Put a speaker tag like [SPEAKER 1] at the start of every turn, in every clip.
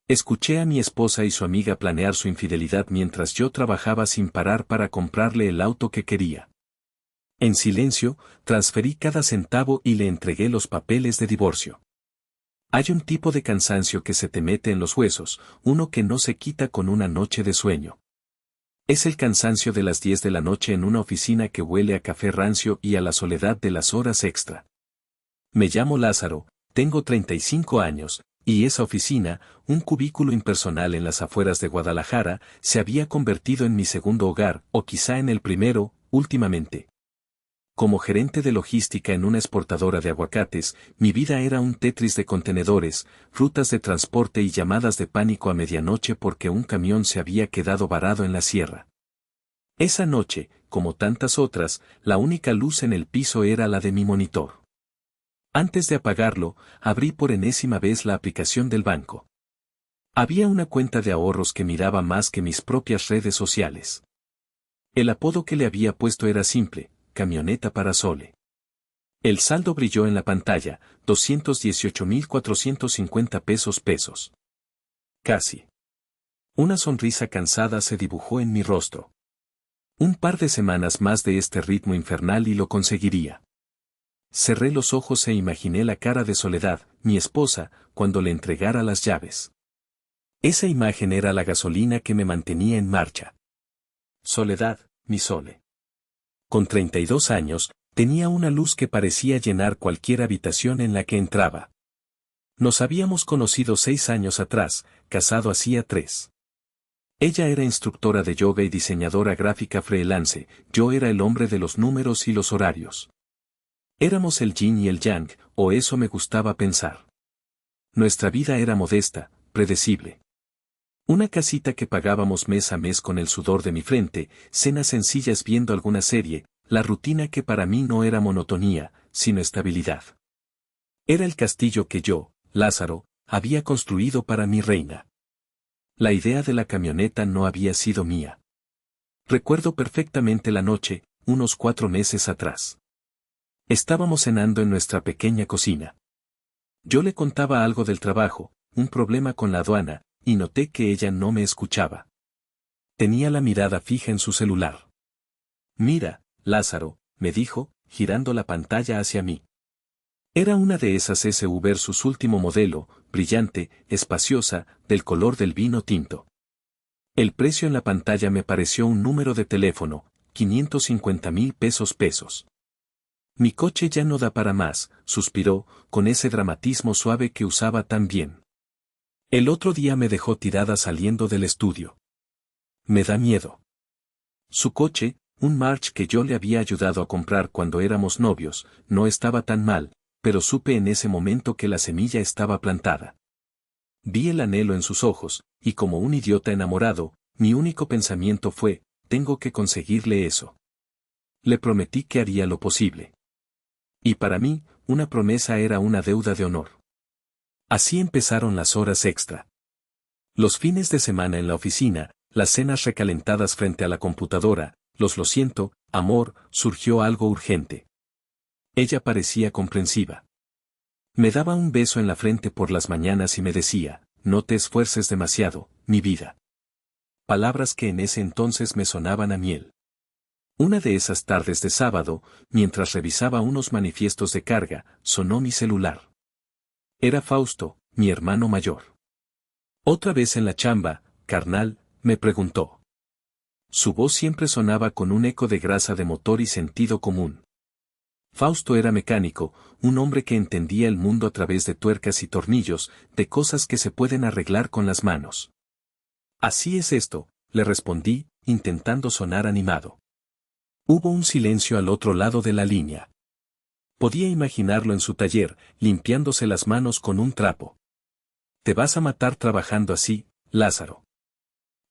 [SPEAKER 1] Escuché a mi esposa y su amiga planear su infidelidad mientras yo trabajaba sin parar para comprarle el auto que quería. En silencio, transferí cada centavo y le entregué los papeles de divorcio. Hay un tipo de cansancio que se te mete en los huesos, uno que no se quita con una noche de sueño. Es el cansancio de las 10 de la noche en una oficina que huele a café rancio y a la soledad de las horas extra. Me llamo Lázaro, tengo 35 años, y esa oficina, un cubículo impersonal en las afueras de Guadalajara, se había convertido en mi segundo hogar, o quizá en el primero, últimamente. Como gerente de logística en una exportadora de aguacates, mi vida era un tetris de contenedores, rutas de transporte y llamadas de pánico a medianoche porque un camión se había quedado varado en la sierra. Esa noche, como tantas otras, la única luz en el piso era la de mi monitor. Antes de apagarlo, abrí por enésima vez la aplicación del banco. Había una cuenta de ahorros que miraba más que mis propias redes sociales. El apodo que le había puesto era simple: camioneta para Sole. El saldo brilló en la pantalla: 218,450 pesos. Casi. Una sonrisa cansada se dibujó en mi rostro. Un par de semanas más de este ritmo infernal y lo conseguiría. Cerré los ojos e imaginé la cara de Soledad, mi esposa, cuando le entregara las llaves. Esa imagen era la gasolina que me mantenía en marcha. Soledad, mi Sole. Con 32 años, tenía una luz que parecía llenar cualquier habitación en la que entraba. Nos habíamos conocido 6 años atrás, casado hacía 3. Ella era instructora de yoga y diseñadora gráfica freelance, yo era el hombre de los números y los horarios. Éramos el yin y el yang, o eso me gustaba pensar. Nuestra vida era modesta, predecible. Una casita que pagábamos mes a mes con el sudor de mi frente, cenas sencillas viendo alguna serie, la rutina que para mí no era monotonía, sino estabilidad. Era el castillo que yo, Lázaro, había construido para mi reina. La idea de la camioneta no había sido mía. Recuerdo perfectamente la noche, unos 4 meses atrás. Estábamos cenando en nuestra pequeña cocina. Yo le contaba algo del trabajo, un problema con la aduana, y noté que ella no me escuchaba. Tenía la mirada fija en su celular. Mira, Lázaro, me dijo, girando la pantalla hacia mí. Era una de esas SV versus último modelo, brillante, espaciosa, del color del vino tinto. El precio en la pantalla me pareció un número de teléfono: 550,000 pesos. Mi coche ya no da para más, suspiró, con ese dramatismo suave que usaba tan bien. El otro día me dejó tirada saliendo del estudio. Me da miedo. Su coche, un March que yo le había ayudado a comprar cuando éramos novios, no estaba tan mal, pero supe en ese momento que la semilla estaba plantada. Vi el anhelo en sus ojos, y como un idiota enamorado, mi único pensamiento fue: tengo que conseguirle eso. Le prometí que haría lo posible. Y para mí, una promesa era una deuda de honor. Así empezaron las horas extra. Los fines de semana en la oficina, las cenas recalentadas frente a la computadora, lo siento, amor, surgió algo urgente. Ella parecía comprensiva. Me daba un beso en la frente por las mañanas y me decía: no te esfuerces demasiado, mi vida. Palabras que en ese entonces me sonaban a miel. Una de esas tardes de sábado, mientras revisaba unos manifiestos de carga, sonó mi celular. Era Fausto, mi hermano mayor. Otra vez en la chamba, carnal, me preguntó. Su voz siempre sonaba con un eco de grasa de motor y sentido común. Fausto era mecánico, un hombre que entendía el mundo a través de tuercas y tornillos, de cosas que se pueden arreglar con las manos. Así es esto, le respondí, intentando sonar animado. Hubo un silencio al otro lado de la línea. Podía imaginarlo en su taller, limpiándose las manos con un trapo. ¿Te vas a matar trabajando así, Lázaro?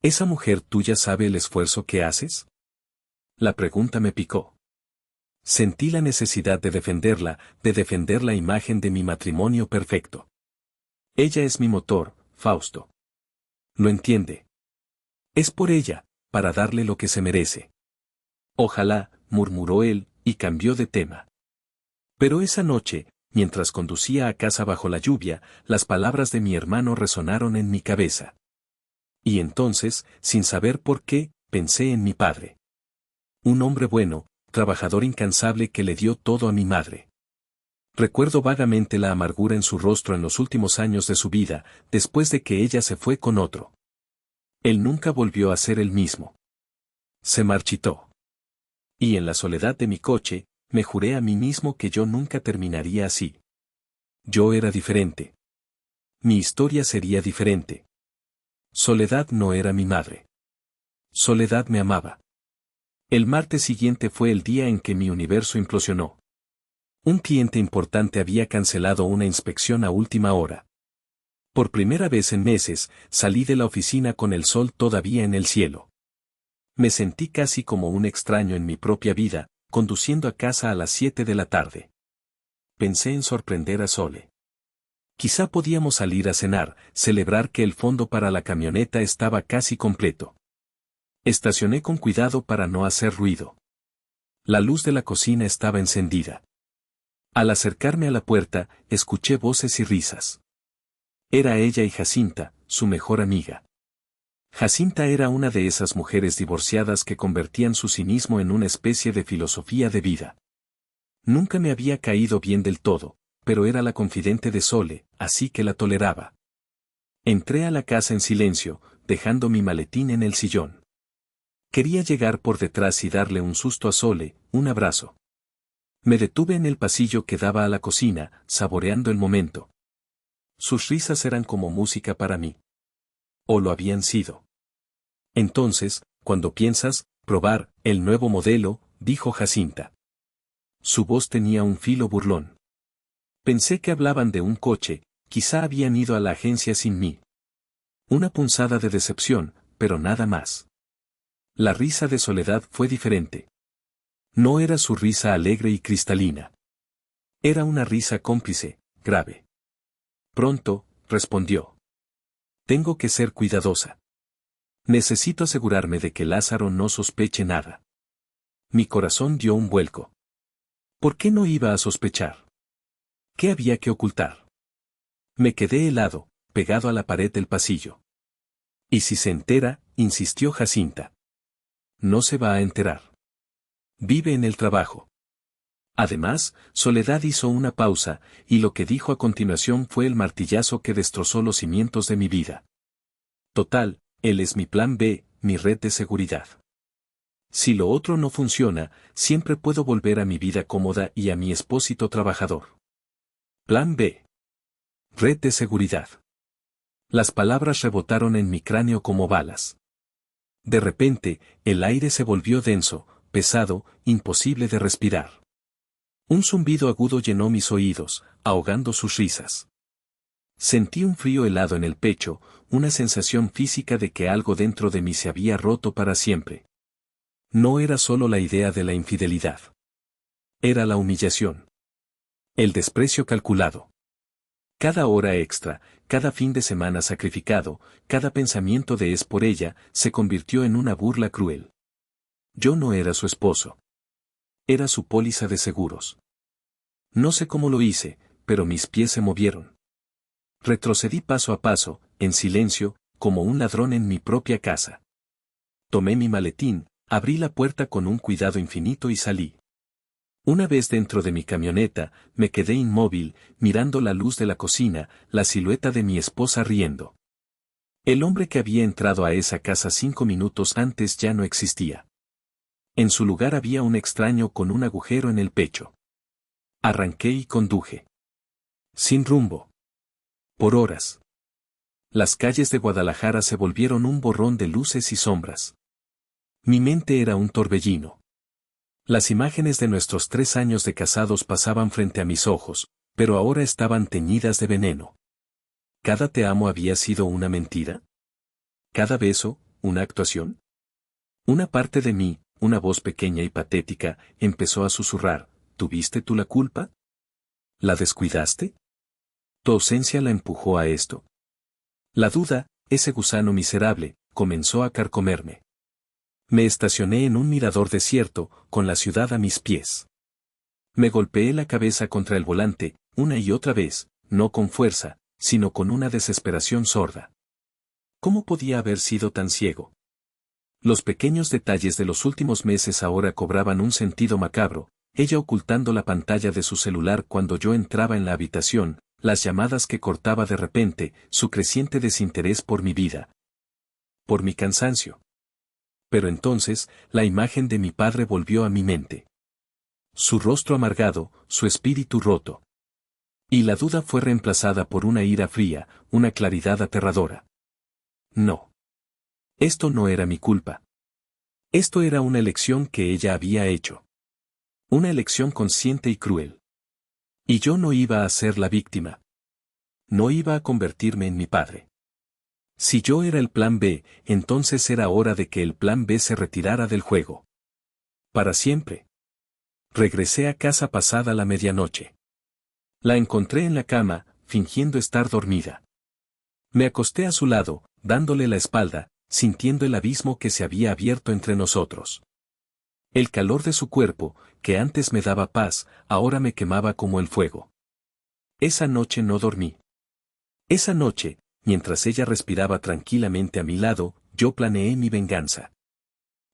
[SPEAKER 1] ¿Esa mujer tuya sabe el esfuerzo que haces? La pregunta me picó. Sentí la necesidad de defender la imagen de mi matrimonio perfecto. Ella es mi motor, Fausto. ¿Lo entiende? Es por ella, para darle lo que se merece. Ojalá, murmuró él, y cambió de tema. Pero esa noche, mientras conducía a casa bajo la lluvia, las palabras de mi hermano resonaron en mi cabeza. Y entonces, sin saber por qué, pensé en mi padre. Un hombre bueno, trabajador incansable que le dio todo a mi madre. Recuerdo vagamente la amargura en su rostro en los últimos años de su vida, después de que ella se fue con otro. Él nunca volvió a ser el mismo. Se marchitó. Y en la soledad de mi coche, me juré a mí mismo que yo nunca terminaría así. Yo era diferente. Mi historia sería diferente. Soledad no era mi madre. Soledad me amaba. El martes siguiente fue el día en que mi universo implosionó. Un cliente importante había cancelado una inspección a última hora. Por primera vez en meses, salí de la oficina con el sol todavía en el cielo. Me sentí casi como un extraño en mi propia vida, conduciendo a casa a las 7 de la tarde. Pensé en sorprender a Sole. Quizá podíamos salir a cenar, celebrar que el fondo para la camioneta estaba casi completo. Estacioné con cuidado para no hacer ruido. La luz de la cocina estaba encendida. Al acercarme a la puerta, escuché voces y risas. Era ella y Jacinta, su mejor amiga. Jacinta era una de esas mujeres divorciadas que convertían su cinismo en una especie de filosofía de vida. Nunca me había caído bien del todo, pero era la confidente de Sole, así que la toleraba. Entré a la casa en silencio, dejando mi maletín en el sillón. Quería llegar por detrás y darle un susto a Sole, un abrazo. Me detuve en el pasillo que daba a la cocina, saboreando el momento. Sus risas eran como música para mí. O lo habían sido. Entonces, cuando piensas, probar, el nuevo modelo, dijo Jacinta. Su voz tenía un filo burlón. Pensé que hablaban de un coche, quizá habían ido a la agencia sin mí. Una punzada de decepción, pero nada más. La risa de Soledad fue diferente. No era su risa alegre y cristalina. Era una risa cómplice, grave. Pronto, respondió. Tengo que ser cuidadosa. Necesito asegurarme de que Lázaro no sospeche nada. Mi corazón dio un vuelco. ¿Por qué no iba a sospechar? ¿Qué había que ocultar? Me quedé helado, pegado a la pared del pasillo. ¿Y si se entera?, insistió Jacinta. No se va a enterar. Vive en el trabajo. Además, Soledad hizo una pausa, y lo que dijo a continuación fue el martillazo que destrozó los cimientos de mi vida. Total, él es mi plan B, mi red de seguridad. Si lo otro no funciona, siempre puedo volver a mi vida cómoda y a mi espósito trabajador. Plan B. Red de seguridad. Las palabras rebotaron en mi cráneo como balas. De repente, el aire se volvió denso, pesado, imposible de respirar. Un zumbido agudo llenó mis oídos, ahogando sus risas. Sentí un frío helado en el pecho, una sensación física de que algo dentro de mí se había roto para siempre. No era solo la idea de la infidelidad. Era la humillación. El desprecio calculado. Cada hora extra, cada fin de semana sacrificado, cada pensamiento de es por ella, se convirtió en una burla cruel. Yo no era su esposo. Era su póliza de seguros. No sé cómo lo hice, pero mis pies se movieron. Retrocedí paso a paso, en silencio, como un ladrón en mi propia casa. Tomé mi maletín, abrí la puerta con un cuidado infinito y salí. Una vez dentro de mi camioneta, me quedé inmóvil, mirando la luz de la cocina, la silueta de mi esposa riendo. El hombre que había entrado a esa casa 5 minutos antes ya no existía. En su lugar había un extraño con un agujero en el pecho. Arranqué y conduje. Sin rumbo. Por horas. Las calles de Guadalajara se volvieron un borrón de luces y sombras. Mi mente era un torbellino. Las imágenes de nuestros 3 años de casados pasaban frente a mis ojos, pero ahora estaban teñidas de veneno. ¿Cada te amo había sido una mentira? ¿Cada beso, una actuación? Una parte de mí, una voz pequeña y patética, empezó a susurrar, ¿tuviste tú la culpa? ¿La descuidaste? ¿Tu ausencia la empujó a esto? La duda, ese gusano miserable, comenzó a carcomerme. Me estacioné en un mirador desierto, con la ciudad a mis pies. Me golpeé la cabeza contra el volante, una y otra vez, no con fuerza, sino con una desesperación sorda. ¿Cómo podía haber sido tan ciego? Los pequeños detalles de los últimos meses ahora cobraban un sentido macabro, ella ocultando la pantalla de su celular cuando yo entraba en la habitación, las llamadas que cortaba de repente, su creciente desinterés por mi vida. Por mi cansancio. Pero entonces, la imagen de mi padre volvió a mi mente. Su rostro amargado, su espíritu roto. Y la duda fue reemplazada por una ira fría, una claridad aterradora. No. Esto no era mi culpa. Esto era una elección que ella había hecho. Una elección consciente y cruel. Y yo no iba a ser la víctima. No iba a convertirme en mi padre. Si yo era el plan B, entonces era hora de que el plan B se retirara del juego. Para siempre. Regresé a casa pasada la medianoche. La encontré en la cama, fingiendo estar dormida. Me acosté a su lado, dándole la espalda, sintiendo el abismo que se había abierto entre nosotros. El calor de su cuerpo, que antes me daba paz, ahora me quemaba como el fuego. Esa noche no dormí. Esa noche, mientras ella respiraba tranquilamente a mi lado, yo planeé mi venganza.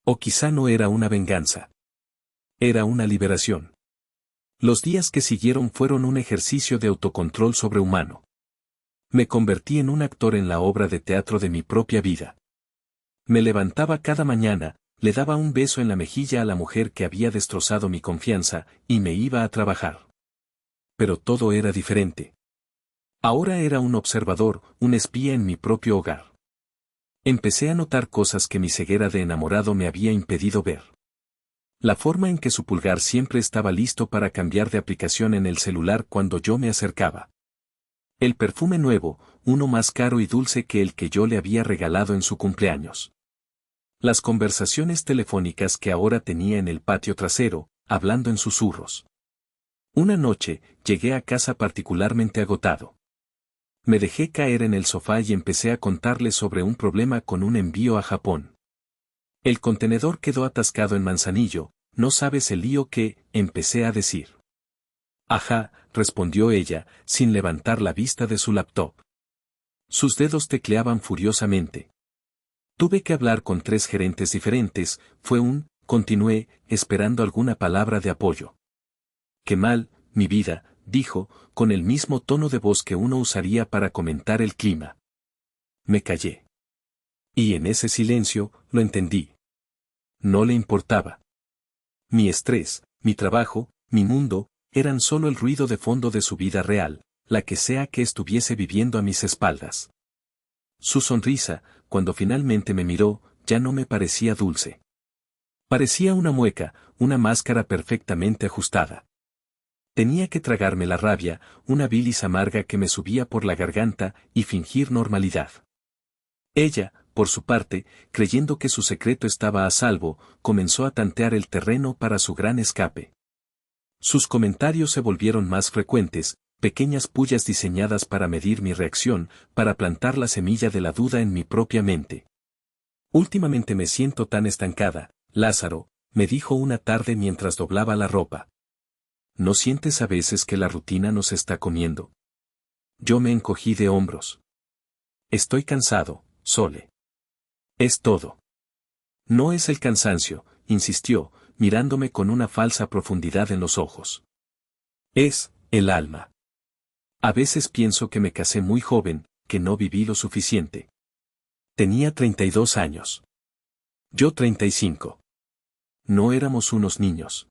[SPEAKER 1] O quizá no era una venganza. Era una liberación. Los días que siguieron fueron un ejercicio de autocontrol sobrehumano. Me convertí en un actor en la obra de teatro de mi propia vida. Me levantaba cada mañana, le daba un beso en la mejilla a la mujer que había destrozado mi confianza, y me iba a trabajar. Pero todo era diferente. Ahora era un observador, un espía en mi propio hogar. Empecé a notar cosas que mi ceguera de enamorado me había impedido ver. La forma en que su pulgar siempre estaba listo para cambiar de aplicación en el celular cuando yo me acercaba. El perfume nuevo, uno más caro y dulce que el que yo le había regalado en su cumpleaños. Las conversaciones telefónicas que ahora tenía en el patio trasero, hablando en susurros. Una noche, llegué a casa particularmente agotado. Me dejé caer en el sofá y empecé a contarle sobre un problema con un envío a Japón. El contenedor quedó atascado en Manzanillo, no sabes el lío que, empecé a decir. Ajá, respondió ella, sin levantar la vista de su laptop. Sus dedos tecleaban furiosamente. Tuve que hablar con 3 gerentes diferentes, continué, esperando alguna palabra de apoyo. Qué mal, mi vida, dijo, con el mismo tono de voz que uno usaría para comentar el clima. Me callé. Y en ese silencio, lo entendí. No le importaba. Mi estrés, mi trabajo, mi mundo, eran solo el ruido de fondo de su vida real, la que sea que estuviese viviendo a mis espaldas. Su sonrisa, cuando finalmente me miró, ya no me parecía dulce. Parecía una mueca, una máscara perfectamente ajustada. Tenía que tragarme la rabia, una bilis amarga que me subía por la garganta, y fingir normalidad. Ella, por su parte, creyendo que su secreto estaba a salvo, comenzó a tantear el terreno para su gran escape. Sus comentarios se volvieron más frecuentes, pequeñas pullas diseñadas para medir mi reacción, para plantar la semilla de la duda en mi propia mente. Últimamente me siento tan estancada, Lázaro, me dijo una tarde mientras doblaba la ropa. ¿No sientes a veces que la rutina nos está comiendo? Yo me encogí de hombros. Estoy cansado, Sole. Es todo. No es el cansancio, insistió, mirándome con una falsa profundidad en los ojos. Es el alma. A veces pienso que me casé muy joven, que no viví lo suficiente. Tenía 32 años. Yo 35. No éramos unos niños.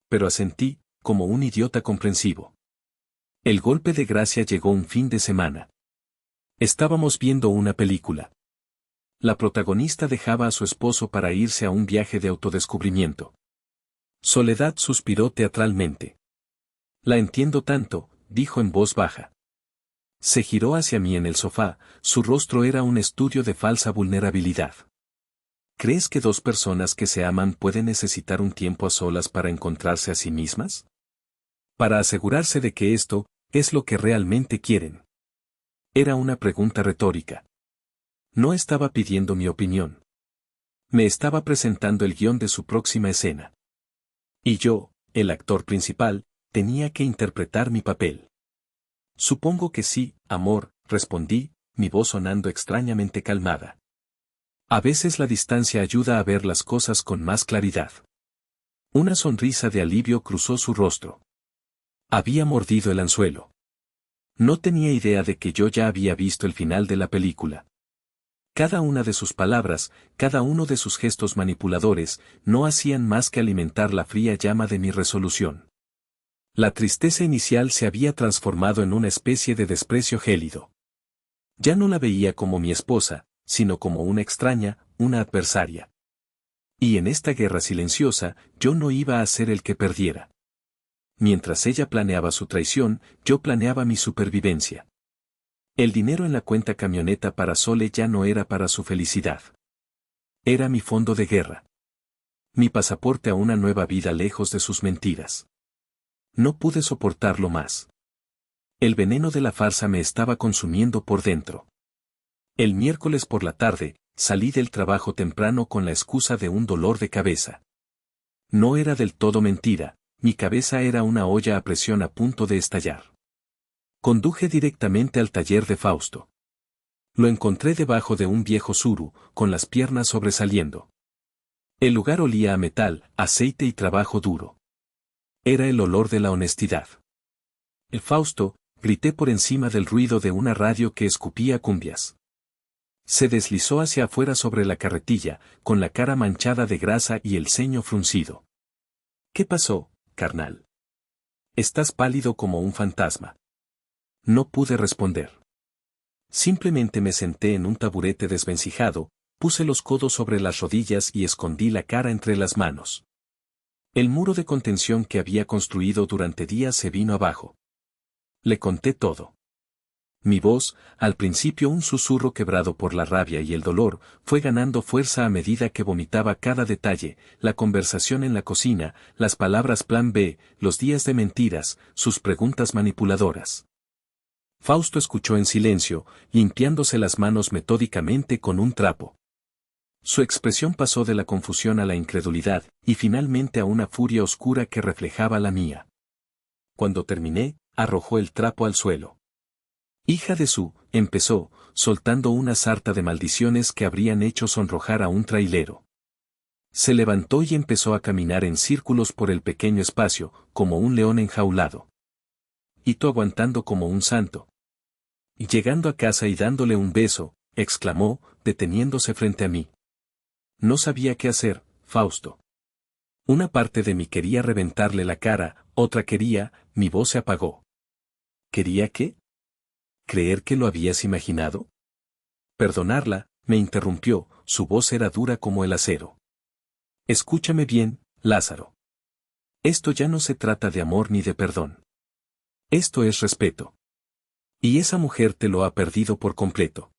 [SPEAKER 1] Pero asentí, como un idiota comprensivo. El golpe de gracia llegó un fin de semana. Estábamos viendo una película. La protagonista dejaba a su esposo para irse a un viaje de autodescubrimiento. Soledad suspiró teatralmente. La entiendo tanto, dijo en voz baja. Se giró hacia mí en el sofá, su rostro era un estudio de falsa vulnerabilidad. ¿Crees que 2 personas que se aman pueden necesitar un tiempo a solas para encontrarse a sí mismas? Para asegurarse de que esto es lo que realmente quieren. Era una pregunta retórica. No estaba pidiendo mi opinión. Me estaba presentando el guión de su próxima escena. Y yo, el actor principal, tenía que interpretar mi papel. Supongo que sí, amor, respondí, mi voz sonando extrañamente calmada. A veces la distancia ayuda a ver las cosas con más claridad. Una sonrisa de alivio cruzó su rostro. Había mordido el anzuelo. No tenía idea de que yo ya había visto el final de la película. Cada una de sus palabras, cada uno de sus gestos manipuladores, no hacían más que alimentar la fría llama de mi resolución. La tristeza inicial se había transformado en una especie de desprecio gélido. Ya no la veía como mi esposa, sino como una extraña, una adversaria. Y en esta guerra silenciosa, yo no iba a ser el que perdiera. Mientras ella planeaba su traición, yo planeaba mi supervivencia. El dinero en la cuenta camioneta para Sole ya no era para su felicidad. Era mi fondo de guerra. Mi pasaporte a una nueva vida lejos de sus mentiras. No pude soportarlo más. El veneno de la farsa me estaba consumiendo por dentro. El miércoles por la tarde, salí del trabajo temprano con la excusa de un dolor de cabeza. No era del todo mentira, mi cabeza era una olla a presión a punto de estallar. Conduje directamente al taller de Fausto. Lo encontré debajo de un viejo suru, con las piernas sobresaliendo. El lugar olía a metal, aceite y trabajo duro. Era el olor de la honestidad. El Fausto, grité por encima del ruido de una radio que escupía cumbias. Se deslizó hacia afuera sobre la carretilla, con la cara manchada de grasa y el ceño fruncido. ¿Qué pasó, carnal? Estás pálido como un fantasma. No pude responder. Simplemente me senté en un taburete desvencijado, puse los codos sobre las rodillas y escondí la cara entre las manos. El muro de contención que había construido durante días se vino abajo. Le conté todo. Mi voz, al principio un susurro quebrado por la rabia y el dolor, fue ganando fuerza a medida que vomitaba cada detalle, la conversación en la cocina, las palabras plan B, los días de mentiras, sus preguntas manipuladoras. Fausto escuchó en silencio, limpiándose las manos metódicamente con un trapo. Su expresión pasó de la confusión a la incredulidad, y finalmente a una furia oscura que reflejaba la mía. Cuando terminé, arrojó el trapo al suelo. Hija de su, empezó, soltando una sarta de maldiciones que habrían hecho sonrojar a un trailero. Se levantó y empezó a caminar en círculos por el pequeño espacio, como un león enjaulado. Y tú aguantando como un santo. Y llegando a casa y dándole un beso, exclamó, deteniéndose frente a mí. No sabía qué hacer, Fausto. Una parte de mí quería reventarle la cara, otra quería, mi voz se apagó. ¿Quería qué? ¿Creer que lo habías imaginado? Perdonarla, me interrumpió, su voz era dura como el acero. Escúchame bien, Lázaro. Esto ya no se trata de amor ni de perdón. Esto es respeto. Y esa mujer te lo ha perdido por completo.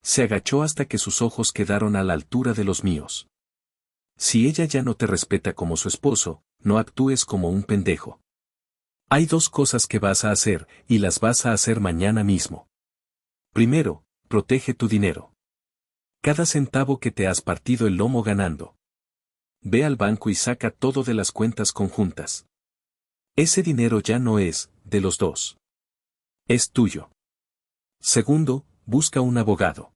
[SPEAKER 1] Se agachó hasta que sus ojos quedaron a la altura de los míos. Si ella ya no te respeta como su esposo, no actúes como un pendejo. Hay dos cosas que vas a hacer, y las vas a hacer mañana mismo. Primero, protege tu dinero. Cada centavo que te has partido el lomo ganando. Ve al banco y saca todo de las cuentas conjuntas. Ese dinero ya no es, de los dos. Es tuyo. Segundo, busca un abogado.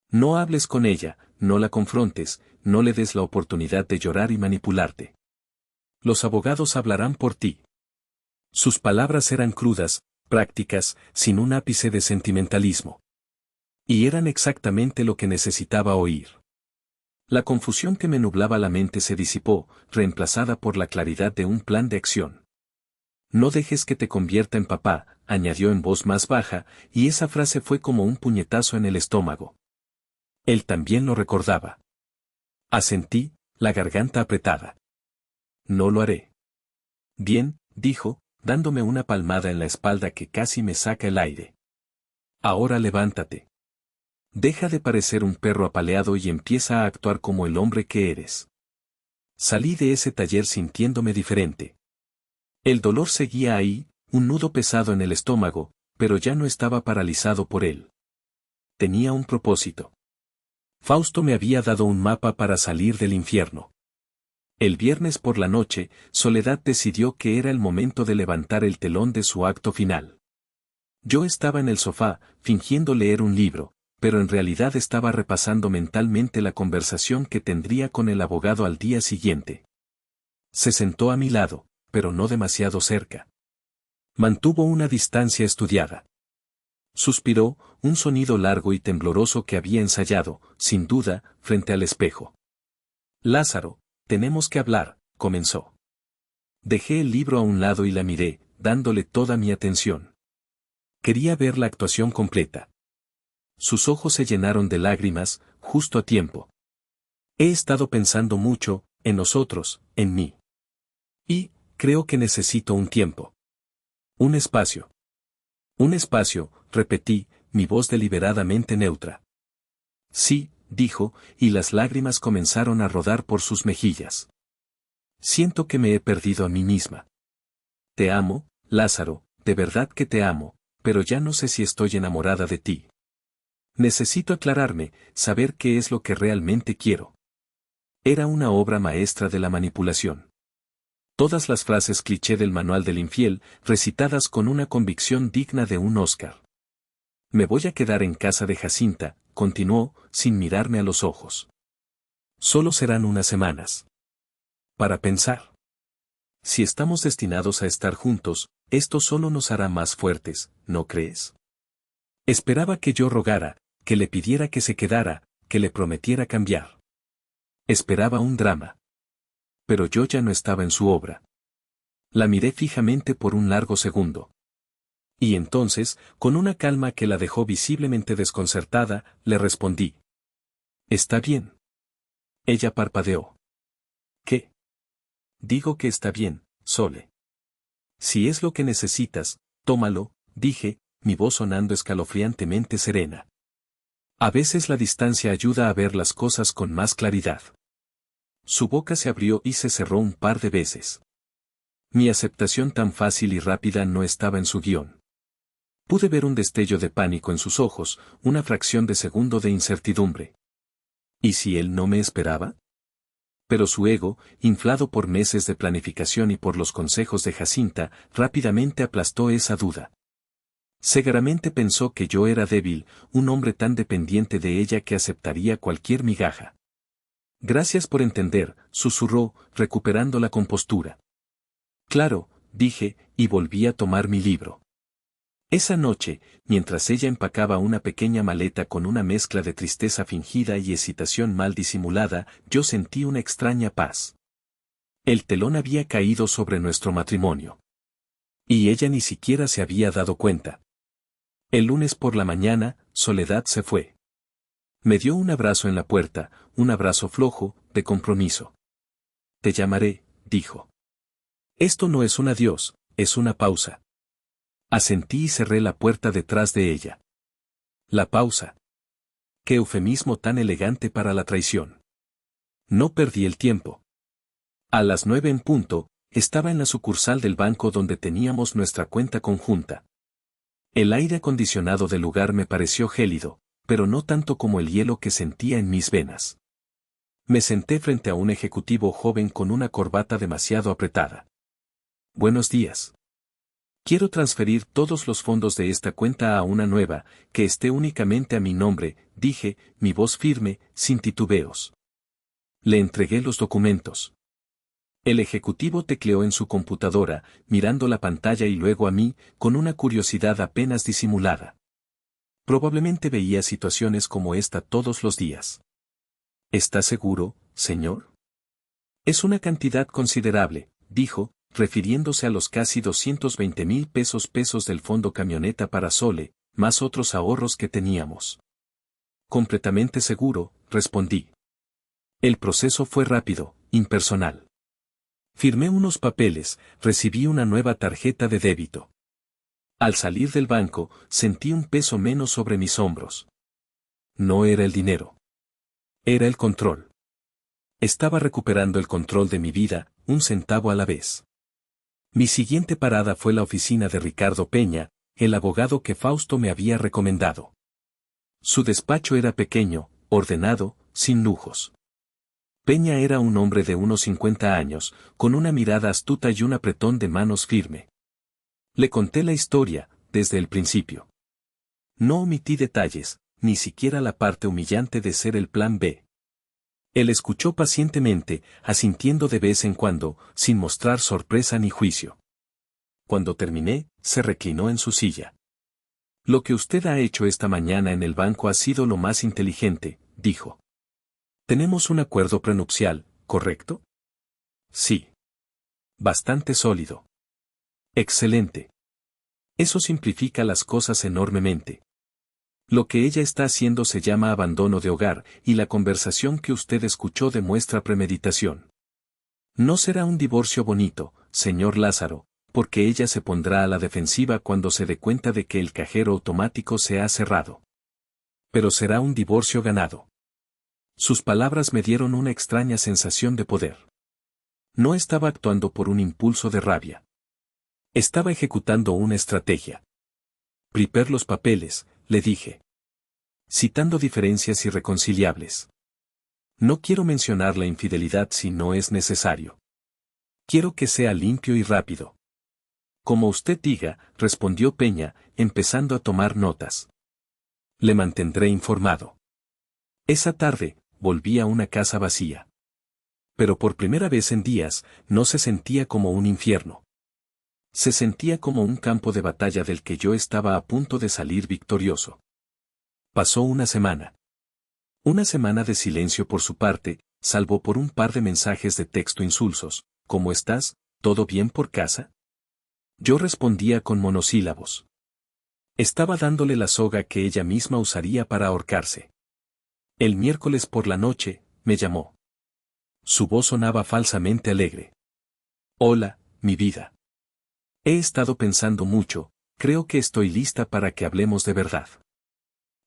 [SPEAKER 1] No hables con ella, no la confrontes, no le des la oportunidad de llorar y manipularte. Los abogados hablarán por ti. Sus palabras eran crudas, prácticas, sin un ápice de sentimentalismo. Y eran exactamente lo que necesitaba oír. La confusión que me nublaba la mente se disipó, reemplazada por la claridad de un plan de acción. No dejes que te convierta en papá, añadió en voz más baja, y esa frase fue como un puñetazo en el estómago. Él también lo recordaba. Asentí, la garganta apretada. No lo haré. Bien, dijo, dándome una palmada en la espalda que casi me saca el aire. Ahora levántate. Deja de parecer un perro apaleado y empieza a actuar como el hombre que eres. Salí de ese taller sintiéndome diferente. El dolor seguía ahí, un nudo pesado en el estómago, pero ya no estaba paralizado por él. Tenía un propósito. Fausto me había dado un mapa para salir del infierno. El viernes por la noche, Soledad decidió que era el momento de levantar el telón de su acto final. Yo estaba en el sofá, fingiendo leer un libro, pero en realidad estaba repasando mentalmente la conversación que tendría con el abogado al día siguiente. Se sentó a mi lado, pero no demasiado cerca. Mantuvo una distancia estudiada. Suspiró, un sonido largo y tembloroso que había ensayado, sin duda, frente al espejo. Lázaro, tenemos que hablar, comenzó. Dejé el libro a un lado y la miré, dándole toda mi atención. Quería ver la actuación completa. Sus ojos se llenaron de lágrimas, justo a tiempo. He estado pensando mucho, en nosotros, en mí. Y, creo que necesito un tiempo. Un espacio. Un espacio, repetí, mi voz deliberadamente neutra. Sí, dijo, y las lágrimas comenzaron a rodar por sus mejillas. Siento que me he perdido a mí misma. Te amo, Lázaro, de verdad que te amo, pero ya no sé si estoy enamorada de ti. Necesito aclararme, saber qué es lo que realmente quiero. Era una obra maestra de la manipulación. Todas las frases cliché del manual del infiel, recitadas con una convicción digna de un Oscar. Me voy a quedar en casa de Jacinta, continuó, sin mirarme a los ojos. Solo serán unas semanas. Para pensar. Si estamos destinados a estar juntos, esto solo nos hará más fuertes, ¿no crees? Esperaba que yo rogara, que le pidiera que se quedara, que le prometiera cambiar. Esperaba un drama. Pero yo ya no estaba en su obra. La miré fijamente por un largo segundo. Y entonces, con una calma que la dejó visiblemente desconcertada, le respondí. Está bien. Ella parpadeó. ¿Qué? Digo que está bien, Sole. Si es lo que necesitas, tómalo, dije, mi voz sonando escalofriantemente serena. A veces la distancia ayuda a ver las cosas con más claridad. Su boca se abrió y se cerró un par de veces. Mi aceptación tan fácil y rápida no estaba en su guión. Pude ver un destello de pánico en sus ojos, una fracción de segundo de incertidumbre. ¿Y si él no me esperaba? Pero su ego, inflado por meses de planificación y por los consejos de Jacinta, rápidamente aplastó esa duda. Seguramente pensó que yo era débil, un hombre tan dependiente de ella que aceptaría cualquier migaja. Gracias por entender, susurró, recuperando la compostura. Claro, dije, y volví a tomar mi libro. Esa noche, mientras ella empacaba una pequeña maleta con una mezcla de tristeza fingida y excitación mal disimulada, yo sentí una extraña paz. El telón había caído sobre nuestro matrimonio. Y ella ni siquiera se había dado cuenta. El lunes por la mañana, Soledad se fue. Me dio un abrazo en la puerta, un abrazo flojo, de compromiso. Te llamaré, dijo. Esto no es un adiós, es una pausa. Asentí y cerré la puerta detrás de ella. La pausa. Qué eufemismo tan elegante para la traición. No perdí el tiempo. A las 9 en punto, estaba en la sucursal del banco donde teníamos nuestra cuenta conjunta. El aire acondicionado del lugar me pareció gélido, pero no tanto como el hielo que sentía en mis venas. Me senté frente a un ejecutivo joven con una corbata demasiado apretada. Buenos días. Quiero transferir todos los fondos de esta cuenta a una nueva, que esté únicamente a mi nombre, dije, mi voz firme, sin titubeos. Le entregué los documentos. El ejecutivo tecleó en su computadora, mirando la pantalla y luego a mí, con una curiosidad apenas disimulada. Probablemente veía situaciones como esta todos los días. ¿Está seguro, señor? Es una cantidad considerable, dijo, refiriéndose a los casi 220,000 pesos del fondo camioneta para Sole, más otros ahorros que teníamos. Completamente seguro, respondí. El proceso fue rápido, impersonal. Firmé unos papeles, recibí una nueva tarjeta de débito. Al salir del banco, sentí un peso menos sobre mis hombros. No era el dinero. Era el control. Estaba recuperando el control de mi vida, un centavo a la vez. Mi siguiente parada fue la oficina de Ricardo Peña, el abogado que Fausto me había recomendado. Su despacho era pequeño, ordenado, sin lujos. Peña era un hombre de unos 50 años, con una mirada astuta y un apretón de manos firme. Le conté la historia, desde el principio. No omití detalles, ni siquiera la parte humillante de ser el plan B. Él escuchó pacientemente, asintiendo de vez en cuando, sin mostrar sorpresa ni juicio. Cuando terminé, se reclinó en su silla. Lo que usted ha hecho esta mañana en el banco ha sido lo más inteligente, dijo. Tenemos un acuerdo prenupcial, ¿correcto? Sí. Bastante sólido. Excelente. Eso simplifica las cosas enormemente. Lo que ella está haciendo se llama abandono de hogar, y la conversación que usted escuchó demuestra premeditación. No será un divorcio bonito, señor Lázaro, porque ella se pondrá a la defensiva cuando se dé cuenta de que el cajero automático se ha cerrado. Pero será un divorcio ganado. Sus palabras me dieron una extraña sensación de poder. No estaba actuando por un impulso de rabia. Estaba ejecutando una estrategia. Prepare los papeles, le dije. Citando diferencias irreconciliables. No quiero mencionar la infidelidad si no es necesario. Quiero que sea limpio y rápido. Como usted diga, respondió Peña, empezando a tomar notas. Le mantendré informado. Esa tarde, volví a una casa vacía. Pero por primera vez en días, no se sentía como un infierno. Se sentía como un campo de batalla del que yo estaba a punto de salir victorioso. Pasó una semana. Una semana de silencio por su parte, salvo por un par de mensajes de texto insulsos. ¿Cómo estás? ¿Todo bien por casa? Yo respondía con monosílabos. Estaba dándole la soga que ella misma usaría para ahorcarse. El miércoles por la noche, me llamó. Su voz sonaba falsamente alegre. Hola, mi vida. He estado pensando mucho, creo que estoy lista para que hablemos de verdad.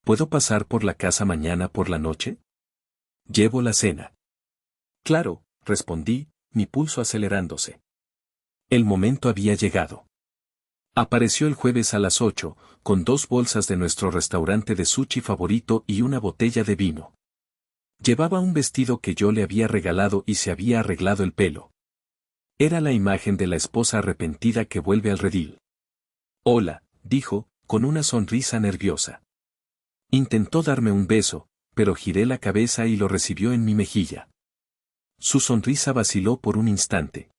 [SPEAKER 1] ¿Puedo pasar por la casa mañana por la noche? Llevo la cena. Claro, respondí, mi pulso acelerándose. El momento había llegado. Apareció el jueves a las 8, con 2 bolsas de nuestro restaurante de sushi favorito y una botella de vino. Llevaba un vestido que yo le había regalado y se había arreglado el pelo. Era la imagen de la esposa arrepentida que vuelve al redil. Hola, dijo, con una sonrisa nerviosa. Intentó darme un beso, pero giré la cabeza y lo recibió en mi mejilla. Su sonrisa vaciló por un instante.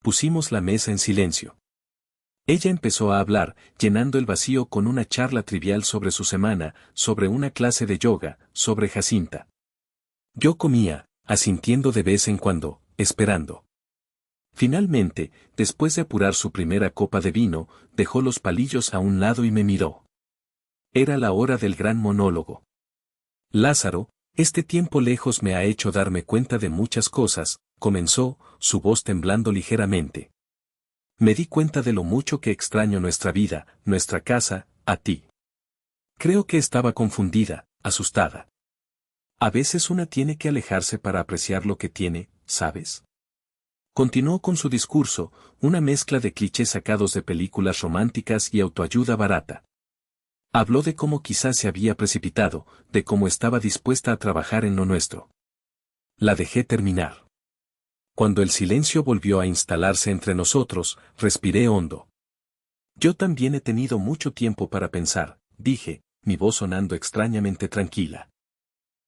[SPEAKER 1] Pusimos la mesa en silencio. Ella empezó a hablar, llenando el vacío con una charla trivial sobre su semana, sobre una clase de yoga, sobre Jacinta. Yo comía, asintiendo de vez en cuando, esperando. Finalmente, después de apurar su primera copa de vino, dejó los palillos a un lado y me miró. Era la hora del gran monólogo. Lázaro, este tiempo lejos me ha hecho darme cuenta de muchas cosas, comenzó, su voz temblando ligeramente. Me di cuenta de lo mucho que extraño nuestra vida, nuestra casa, a ti. Creo que estaba confundida, asustada. A veces una tiene que alejarse para apreciar lo que tiene, ¿sabes? Continuó con su discurso, una mezcla de clichés sacados de películas románticas y autoayuda barata. Habló de cómo quizás se había precipitado, de cómo estaba dispuesta a trabajar en lo nuestro. La dejé terminar. Cuando el silencio volvió a instalarse entre nosotros, respiré hondo. Yo también he tenido mucho tiempo para pensar, dije, mi voz sonando extrañamente tranquila.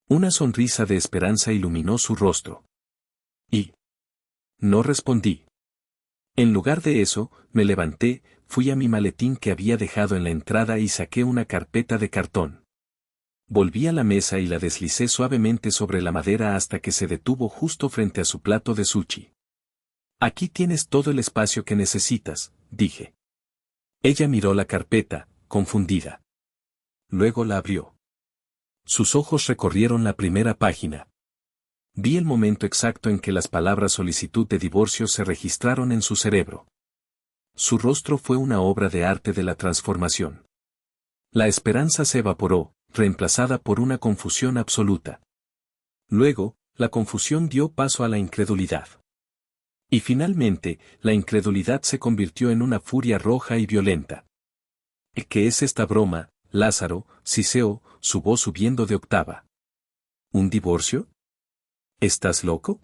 [SPEAKER 1] Una sonrisa de esperanza iluminó su rostro. Y no respondí. En lugar de eso, me levanté, fui a mi maletín que había dejado en la entrada y saqué una carpeta de cartón. Volví a la mesa y la deslicé suavemente sobre la madera hasta que se detuvo justo frente a su plato de sushi. Aquí tienes todo el espacio que necesitas, dije. Ella miró la carpeta, confundida. Luego la abrió. Sus ojos recorrieron la primera página. Vi el momento exacto en que las palabras solicitud de divorcio se registraron en su cerebro. Su rostro fue una obra de arte de la transformación. La esperanza se evaporó, reemplazada por una confusión absoluta. Luego, la confusión dio paso a la incredulidad. Y finalmente, la incredulidad se convirtió en una furia roja y violenta. ¿Qué es esta broma, Lázaro? Siseó, su voz subiendo de octava. ¿Un divorcio? ¿Estás loco?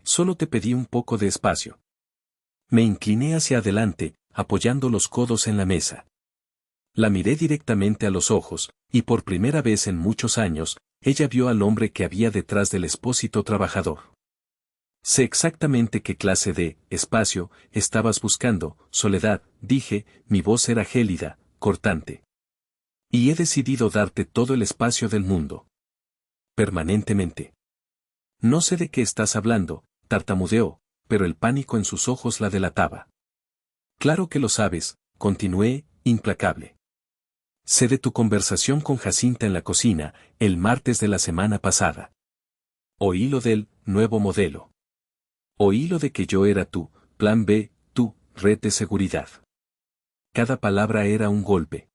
[SPEAKER 1] Solo te pedí un poco de espacio. Me incliné hacia adelante, apoyando los codos en la mesa. La miré directamente a los ojos, y por primera vez en muchos años, ella vio al hombre que había detrás del expósito trabajador. Sé exactamente qué clase de espacio estabas buscando, Soledad, dije, mi voz era gélida, cortante. Y he decidido darte todo el espacio del mundo. Permanentemente. No sé de qué estás hablando, tartamudeó, pero el pánico en sus ojos la delataba. Claro que lo sabes, continué, implacable. Sé de tu conversación con Jacinta en la cocina, el martes de la semana pasada. Oí lo del nuevo modelo. Oí lo de que yo era tu plan B, tu red de seguridad. Cada palabra era un golpe.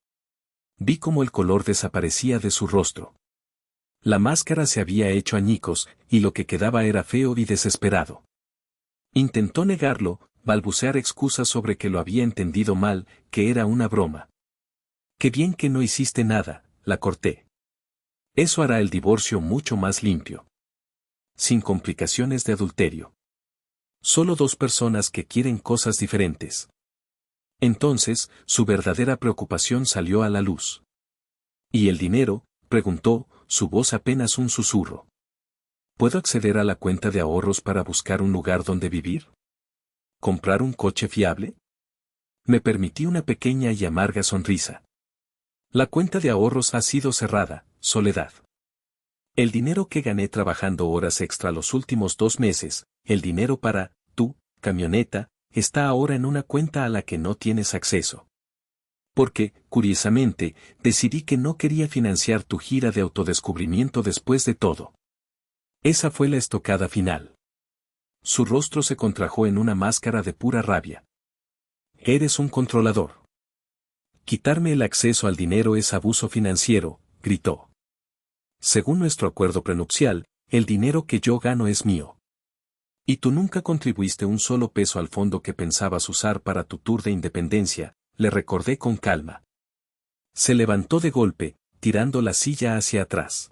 [SPEAKER 1] Vi cómo el color desaparecía de su rostro. La máscara se había hecho añicos, y lo que quedaba era feo y desesperado. Intentó negarlo, balbucear excusas sobre que lo había entendido mal, que era una broma. Qué bien que no hiciste nada, la corté. Eso hará el divorcio mucho más limpio. Sin complicaciones de adulterio. Solo dos personas que quieren cosas diferentes. Entonces, su verdadera preocupación salió a la luz. ¿Y el dinero?, preguntó, su voz apenas un susurro. ¿Puedo acceder a la cuenta de ahorros para buscar un lugar donde vivir? ¿Comprar un coche fiable? Me permití una pequeña y amarga sonrisa. La cuenta de ahorros ha sido cerrada, Soledad. El dinero que gané trabajando horas extra los últimos 2 meses, el dinero para tu camioneta, está ahora en una cuenta a la que no tienes acceso. Porque, curiosamente, decidí que no quería financiar tu gira de autodescubrimiento después de todo. Esa fue la estocada final. Su rostro se contrajo en una máscara de pura rabia. Eres un controlador. Quitarme el acceso al dinero es abuso financiero, gritó. Según nuestro acuerdo prenupcial, el dinero que yo gano es mío. Y tú nunca contribuiste un solo peso al fondo que pensabas usar para tu tour de independencia, le recordé con calma. Se levantó de golpe, tirando la silla hacia atrás.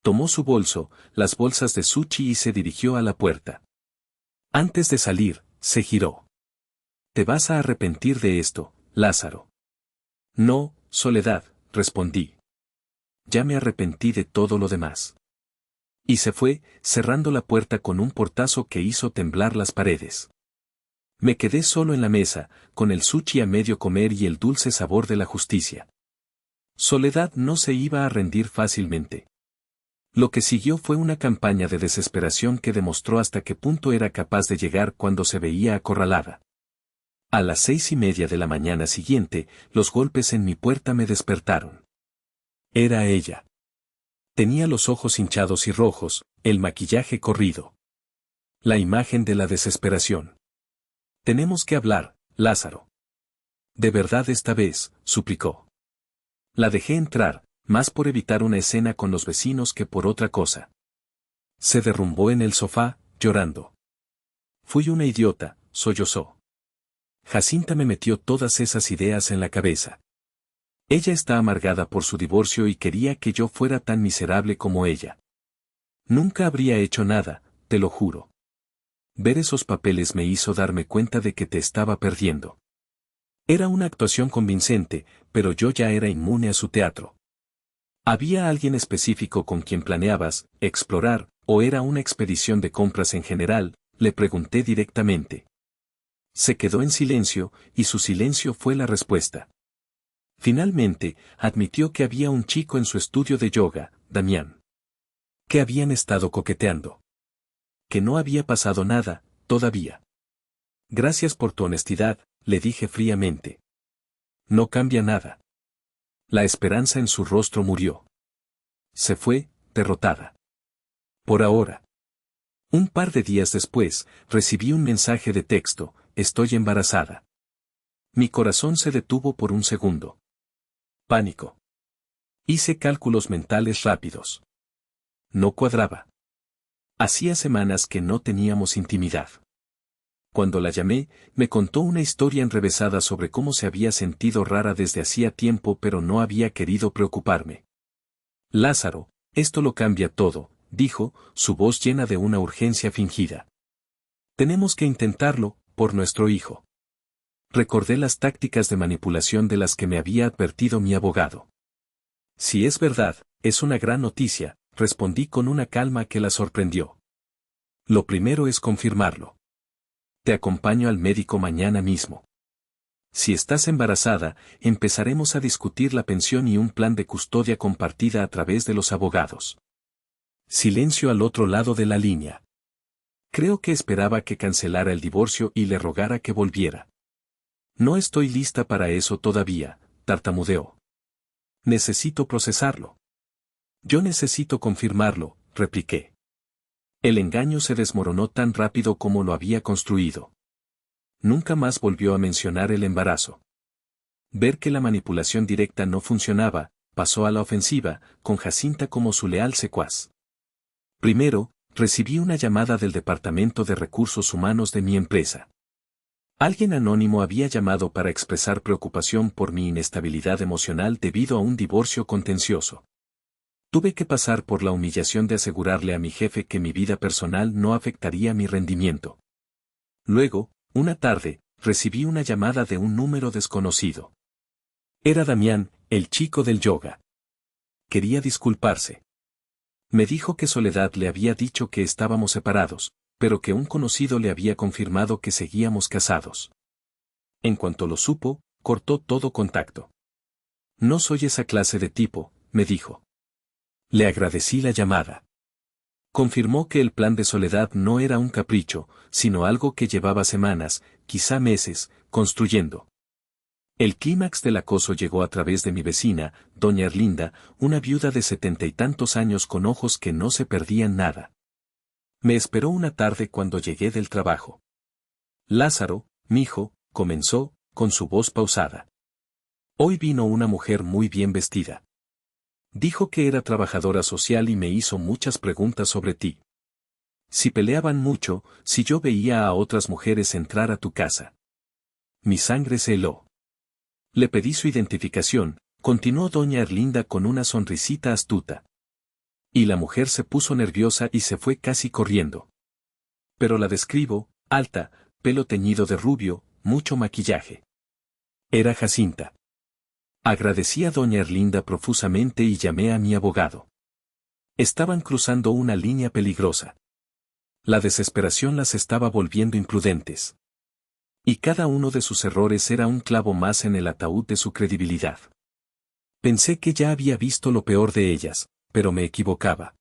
[SPEAKER 1] Tomó su bolso, las bolsas de sushi y se dirigió a la puerta. Antes de salir, se giró. Te vas a arrepentir de esto, Lázaro. No, Soledad, respondí. Ya me arrepentí de todo lo demás. Y se fue, cerrando la puerta con un portazo que hizo temblar las paredes. Me quedé solo en la mesa, con el sushi a medio comer y el dulce sabor de la justicia. Soledad no se iba a rendir fácilmente. Lo que siguió fue una campaña de desesperación que demostró hasta qué punto era capaz de llegar cuando se veía acorralada. A las 6:30 de la mañana siguiente, los golpes en mi puerta me despertaron. Era ella. Tenía los ojos hinchados y rojos, el maquillaje corrido. La imagen de la desesperación. Tenemos que hablar, Lázaro. De verdad esta vez, suplicó. La dejé entrar, más por evitar una escena con los vecinos que por otra cosa. Se derrumbó en el sofá, llorando. Fui una idiota, sollozó. Jacinta me metió todas esas ideas en la cabeza. Ella está amargada por su divorcio y quería que yo fuera tan miserable como ella. Nunca habría hecho nada, te lo juro. Ver esos papeles me hizo darme cuenta de que te estaba perdiendo. Era una actuación convincente, pero yo ya era inmune a su teatro. ¿Había alguien específico con quien planeabas explorar, o era una expedición de compras en general?, le pregunté directamente. Se quedó en silencio, y su silencio fue la respuesta. Finalmente, admitió que había un chico en su estudio de yoga, Damián. Que habían estado coqueteando. Que no había pasado nada, todavía. Gracias por tu honestidad, le dije fríamente. No cambia nada. La esperanza en su rostro murió. Se fue, derrotada. Por ahora. Un par de días después, recibí un mensaje de texto: estoy embarazada. Mi corazón se detuvo por un segundo. Pánico. Hice cálculos mentales rápidos. No cuadraba. Hacía semanas que no teníamos intimidad. Cuando la llamé, me contó una historia enrevesada sobre cómo se había sentido rara desde hacía tiempo pero no había querido preocuparme. Lázaro, esto lo cambia todo, dijo, su voz llena de una urgencia fingida. Tenemos que intentarlo, por nuestro hijo. Recordé las tácticas de manipulación de las que me había advertido mi abogado. Si es verdad, es una gran noticia, respondí con una calma que la sorprendió. Lo primero es confirmarlo. Te acompaño al médico mañana mismo. Si estás embarazada, empezaremos a discutir la pensión y un plan de custodia compartida a través de los abogados. Silencio al otro lado de la línea. Creo que esperaba que cancelara el divorcio y le rogara que volviera. No estoy lista para eso todavía, tartamudeó. Necesito procesarlo. Yo necesito confirmarlo, repliqué. El engaño se desmoronó tan rápido como lo había construido. Nunca más volvió a mencionar el embarazo. Ver que la manipulación directa no funcionaba, pasó a la ofensiva, con Jacinta como su leal secuaz. Primero, recibí una llamada del Departamento de Recursos Humanos de mi empresa. Alguien anónimo había llamado para expresar preocupación por mi inestabilidad emocional debido a un divorcio contencioso. Tuve que pasar por la humillación de asegurarle a mi jefe que mi vida personal no afectaría mi rendimiento. Luego, una tarde, recibí una llamada de un número desconocido. Era Damián, el chico del yoga. Quería disculparse. Me dijo que Soledad le había dicho que estábamos separados, pero que un conocido le había confirmado que seguíamos casados. En cuanto lo supo, cortó todo contacto. No soy esa clase de tipo, me dijo. Le agradecí la llamada. Confirmó que el plan de Soledad no era un capricho, sino algo que llevaba semanas, quizá meses, construyendo. El clímax del acoso llegó a través de mi vecina, doña Erlinda, una viuda de 70 y tantos años con ojos que no se perdían nada. Me esperó una tarde cuando llegué del trabajo. Lázaro, mijo, comenzó, con su voz pausada. Hoy vino una mujer muy bien vestida. Dijo que era trabajadora social y me hizo muchas preguntas sobre ti. Si peleaban mucho, si yo veía a otras mujeres entrar a tu casa. Mi sangre se heló. Le pedí su identificación, continuó doña Erlinda con una sonrisita astuta. Y la mujer se puso nerviosa y se fue casi corriendo. Pero la describo, alta, pelo teñido de rubio, mucho maquillaje. Era Jacinta. Agradecí a doña Erlinda profusamente y llamé a mi abogado. Estaban cruzando una línea peligrosa. La desesperación las estaba volviendo imprudentes. Y cada uno de sus errores era un clavo más en el ataúd de su credibilidad. Pensé que ya había visto lo peor de ellas, pero me equivocaba.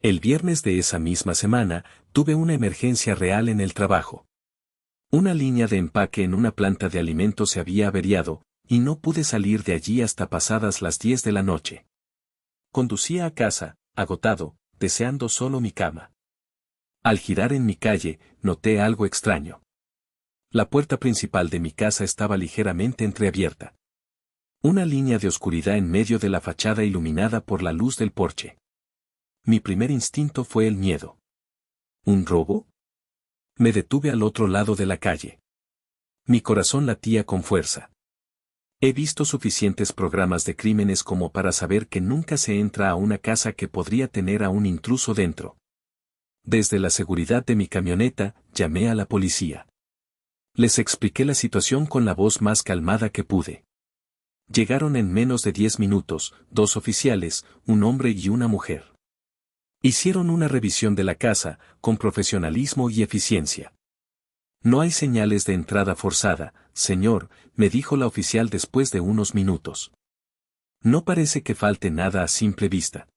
[SPEAKER 1] El viernes de esa misma semana, tuve una emergencia real en el trabajo. Una línea de empaque en una planta de alimentos se había averiado, y no pude salir de allí hasta pasadas las 10 de la noche. Conducía a casa, agotado, deseando solo mi cama. Al girar en mi calle, noté algo extraño. La puerta principal de mi casa estaba ligeramente entreabierta. Una línea de oscuridad en medio de la fachada iluminada por la luz del porche. Mi primer instinto fue el miedo. ¿Un robo? Me detuve al otro lado de la calle. Mi corazón latía con fuerza. He visto suficientes programas de crímenes como para saber que nunca se entra a una casa que podría tener a un intruso dentro. Desde la seguridad de mi camioneta, llamé a la policía. Les expliqué la situación con la voz más calmada que pude. Llegaron en menos de 10 minutos, 2 oficiales, un hombre y una mujer. Hicieron una revisión de la casa, con profesionalismo y eficiencia. No hay señales de entrada forzada, señor, me dijo la oficial después de unos minutos. No parece que falte nada a simple vista.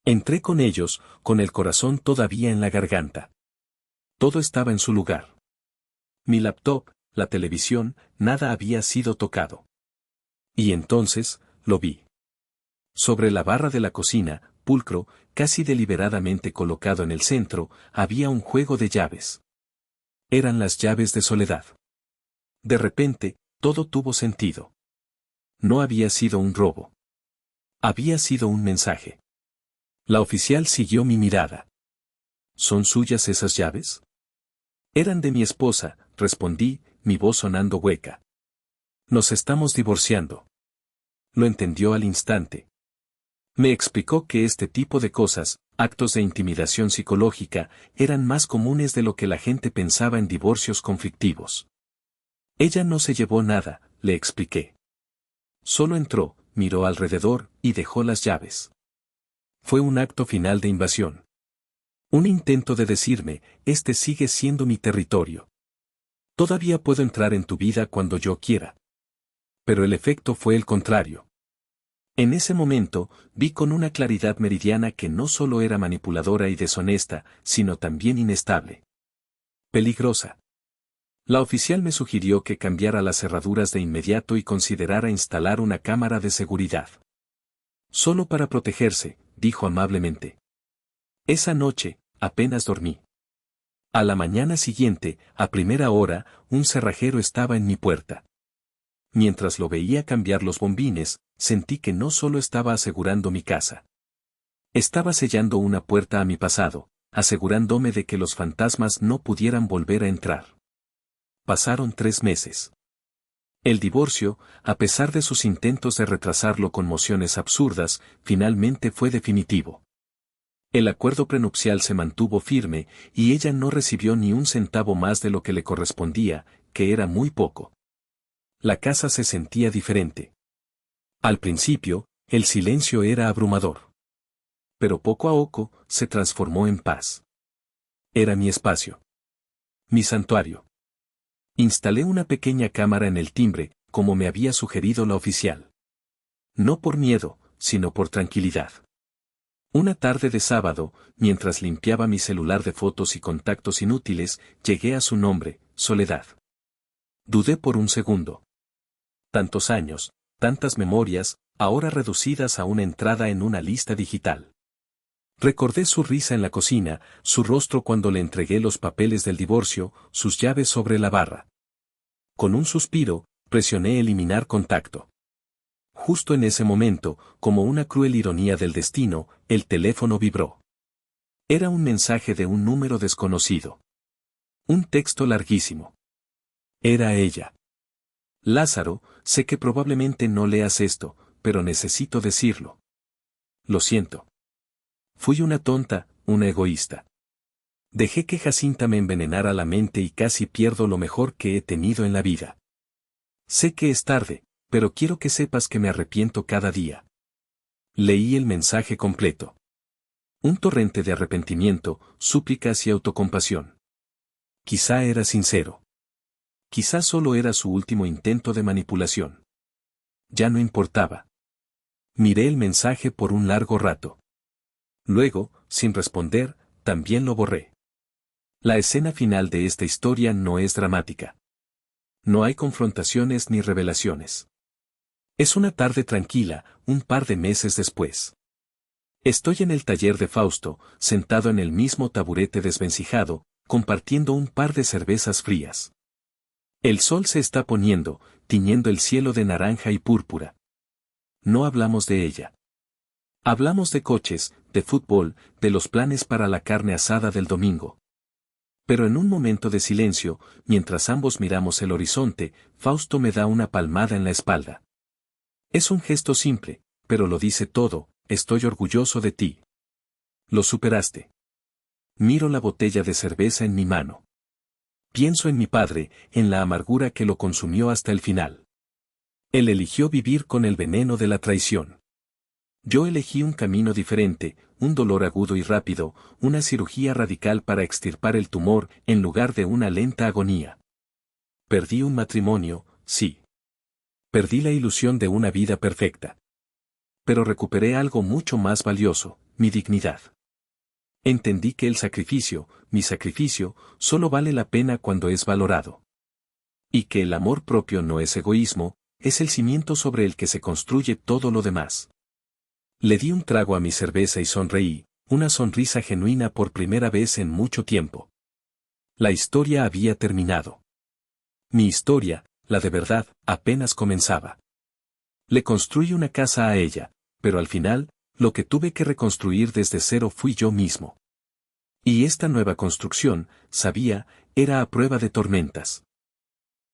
[SPEAKER 1] Entré con ellos, con el corazón todavía en la garganta. Todo estaba en su lugar. Mi laptop, la televisión, nada había sido tocado. Y entonces, lo vi. Sobre la barra de la cocina, pulcro, casi deliberadamente colocado en el centro, había un juego de llaves. Eran las llaves de Soledad. De repente, todo tuvo sentido. No había sido un robo. Había sido un mensaje. La oficial siguió mi mirada. ¿Son suyas esas llaves? Eran de mi esposa, respondí, mi voz sonando hueca. Nos estamos divorciando. Lo entendió al instante. Me explicó que este tipo de cosas, actos de intimidación psicológica, eran más comunes de lo que la gente pensaba en divorcios conflictivos. Ella no se llevó nada, le expliqué. Solo entró, miró alrededor y dejó las llaves. Fue un acto final de invasión. Un intento de decirme, este sigue siendo mi territorio. Todavía puedo entrar en tu vida cuando yo quiera. Pero el efecto fue el contrario. En ese momento, vi con una claridad meridiana que no solo era manipuladora y deshonesta, sino también inestable. Peligrosa. La oficial me sugirió que cambiara las cerraduras de inmediato y considerara instalar una cámara de seguridad. Solo para protegerse, dijo amablemente. Esa noche, apenas dormí. A la mañana siguiente, a primera hora, un cerrajero estaba en mi puerta. Mientras lo veía cambiar los bombines, sentí que no solo estaba asegurando mi casa. Estaba sellando una puerta a mi pasado, asegurándome de que los fantasmas no pudieran volver a entrar. Pasaron 3 meses. El divorcio, a pesar de sus intentos de retrasarlo con mociones absurdas, finalmente fue definitivo. El acuerdo prenupcial se mantuvo firme, y ella no recibió ni un centavo más de lo que le correspondía, que era muy poco. La casa se sentía diferente. Al principio, el silencio era abrumador. Pero poco a poco, se transformó en paz. Era mi espacio. Mi santuario. Instalé una pequeña cámara en el timbre, como me había sugerido la oficial. No por miedo, sino por tranquilidad. Una tarde de sábado, mientras limpiaba mi celular de fotos y contactos inútiles, llegué a su nombre, Soledad. Dudé por un segundo. Tantos años, tantas memorias, ahora reducidas a una entrada en una lista digital. Recordé su risa en la cocina, su rostro cuando le entregué los papeles del divorcio, sus llaves sobre la barra. Con un suspiro, presioné eliminar contacto. Justo en ese momento, como una cruel ironía del destino, el teléfono vibró. Era un mensaje de un número desconocido. Un texto larguísimo. Era ella. Lázaro, sé que probablemente no leas esto, pero necesito decirlo. Lo siento. Fui una tonta, una egoísta. Dejé que Jacinta me envenenara la mente y casi pierdo lo mejor que he tenido en la vida. Sé que es tarde, pero quiero que sepas que me arrepiento cada día. Leí el mensaje completo. Un torrente de arrepentimiento, súplicas y autocompasión. Quizá era sincero. Quizá solo era su último intento de manipulación. Ya no importaba. Miré el mensaje por un largo rato. Luego, sin responder, también lo borré. La escena final de esta historia no es dramática. No hay confrontaciones ni revelaciones. Es una tarde tranquila, un par de meses después. Estoy en el taller de Fausto, sentado en el mismo taburete desvencijado, compartiendo un par de cervezas frías. El sol se está poniendo, tiñendo el cielo de naranja y púrpura. No hablamos de ella. Hablamos de coches, de fútbol, de los planes para la carne asada del domingo. Pero en un momento de silencio, mientras ambos miramos el horizonte, Fausto me da una palmada en la espalda. Es un gesto simple, pero lo dice todo: estoy orgulloso de ti. Lo superaste. Miro la botella de cerveza en mi mano. Pienso en mi padre, en la amargura que lo consumió hasta el final. Él eligió vivir con el veneno de la traición. Yo elegí un camino diferente, un dolor agudo y rápido, una cirugía radical para extirpar el tumor en lugar de una lenta agonía. Perdí un matrimonio, sí. Perdí la ilusión de una vida perfecta. Pero recuperé algo mucho más valioso: mi dignidad. Entendí que el sacrificio, mi sacrificio, solo vale la pena cuando es valorado. Y que el amor propio no es egoísmo, es el cimiento sobre el que se construye todo lo demás. Le di un trago a mi cerveza y sonreí, una sonrisa genuina por primera vez en mucho tiempo. La historia había terminado. Mi historia, la de verdad, apenas comenzaba. Le construí una casa a ella, pero al final, lo que tuve que reconstruir desde cero fui yo mismo. Y esta nueva construcción, sabía, era a prueba de tormentas.